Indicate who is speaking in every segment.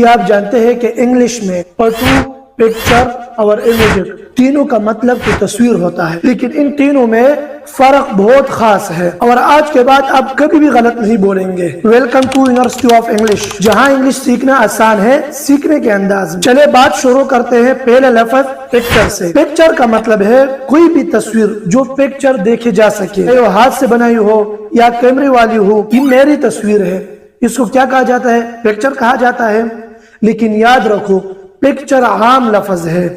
Speaker 1: کہ آپ جانتے ہیں کہ انگلش میں فوٹو، پکچر اور امیج تینوں کا مطلب کی تصویر ہوتا ہے، لیکن ان تینوں میں فرق بہت خاص ہے اور آج کے بعد آپ کبھی بھی غلط نہیں بولیں گے۔ Welcome to University of English, جہاں انگلش سیکھنا آسان ہے سیکھنے کے انداز میں۔ چلے بات شروع کرتے ہیں پہلے لفظ پکچر سے۔ پکچر کا مطلب ہے کوئی بھی تصویر جو پکچر دیکھی جا سکے، چاہے وہ ہاتھ سے بنائی ہو یا کیمرے والی ہو۔ یہ میری تصویر ہے، اس کو کیا کہا جاتا ہے؟ پکچر کہا جاتا ہے۔ لیکن یاد رکھو پکچر عام لفظ ہے،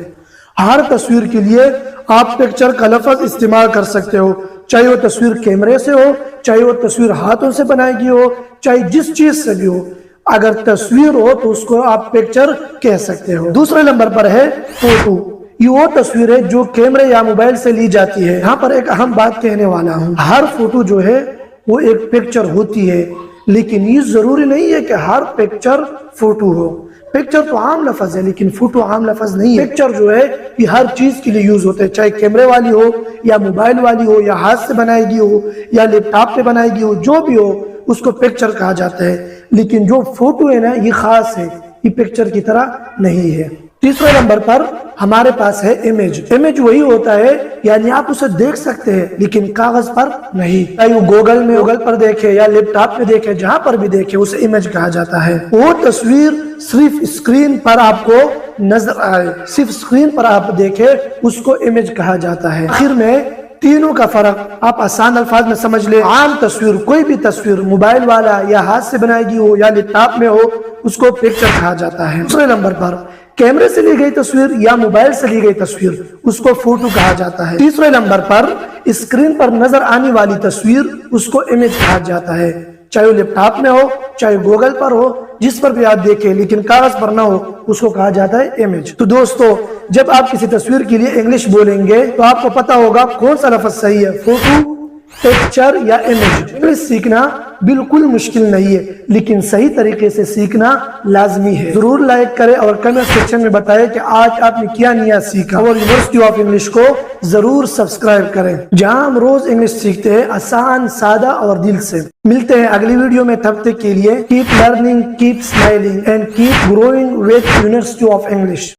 Speaker 1: ہر تصویر کے لیے آپ پکچر کا لفظ استعمال کر سکتے ہو، چاہے وہ تصویر کیمرے سے ہو، چاہے وہ تصویر ہاتھوں سے بنائی گئی ہو، چاہے جس چیز سے بھی ہو، اگر تصویر ہو تو اس کو آپ پکچر کہہ سکتے ہو۔ دوسرے نمبر پر ہے فوٹو۔ یہ وہ تصویر ہے جو کیمرے یا موبائل سے لی جاتی ہے۔ یہاں پر ایک اہم بات کہنے والا ہوں، ہر فوٹو جو ہے وہ ایک پکچر ہوتی ہے، لیکن یہ ضروری نہیں ہے کہ ہر پکچر فوٹو ہو۔ پکچر تو عام لفظ ہے لیکن فوٹو عام لفظ نہیں ہے۔ پکچر جو ہے یہ ہر چیز کے لیے یوز ہوتے ہیں، چاہے کیمرے والی ہو یا موبائل والی ہو یا ہاتھ سے بنائی گئی ہو یا لیپ ٹاپ پہ بنائی گئی ہو، جو بھی ہو اس کو پکچر کہا جاتا ہے۔ لیکن جو فوٹو ہے نا یہ خاص ہے، یہ پکچر کی طرح نہیں ہے۔ تیسرے نمبر پر ہمارے پاس ہے امیج۔ امیج وہی ہوتا ہے یعنی آپ اسے دیکھ سکتے ہیں لیکن کاغذ پر نہیں، چاہے وہ گوگل پر دیکھے یا لیپ ٹاپ پہ دیکھے، جہاں پر بھی دیکھے اسے امیج کہا جاتا ہے۔ وہ تصویر صرف اسکرین پر آپ کو نظر آئے، صرف اسکرین پر آپ دیکھے، اس کو امیج کہا جاتا ہے۔ آخر میں تینوں کا فرق آپ آسان الفاظ میں سمجھ لیں۔ عام تصویر، کوئی بھی تصویر موبائل والا یا ہاتھ سے بنائی گئی ہو یا لیپ ٹاپ میں ہو، اس کو پکچر کہا جاتا ہے۔ دوسرے نمبر پر کیمرے سے لی گئی تصویر یا موبائل سے لی گئی تصویر، اس کو فوٹو کہا جاتا ہے۔ تیسرے نمبر پر اسکرین پر نظر آنے والی تصویر، اس کو امیج کہا جاتا ہے، چاہے وہ لیپ ٹاپ میں ہو چاہے گوگل پر ہو، جس پر بھی آپ دیکھیں لیکن کاغذ پر نہ ہو، اس کو کہا جاتا ہے امیج۔ تو دوستو جب آپ کسی تصویر کے لیے انگلش بولیں گے تو آپ کو پتا ہوگا کون سا لفظ صحیح ہے، فوٹو، پکچر یا امیج۔ انگلش سیکھنا بالکل مشکل نہیں ہے لیکن صحیح طریقے سے سیکھنا لازمی ہے۔ ضرور لائک کریں اور کمنٹ سیکشن میں بتائیں کہ آج آپ نے کیا نیا سیکھا، اور یونیورسٹی آف انگلش کو ضرور سبسکرائب کریں، جہاں ہم روز انگلش سیکھتے ہیں آسان، سادہ اور دل سے۔ ملتے ہیں اگلی ویڈیو میں، تب تک کے لیے keep learning, keep smiling and keep growing with University of English.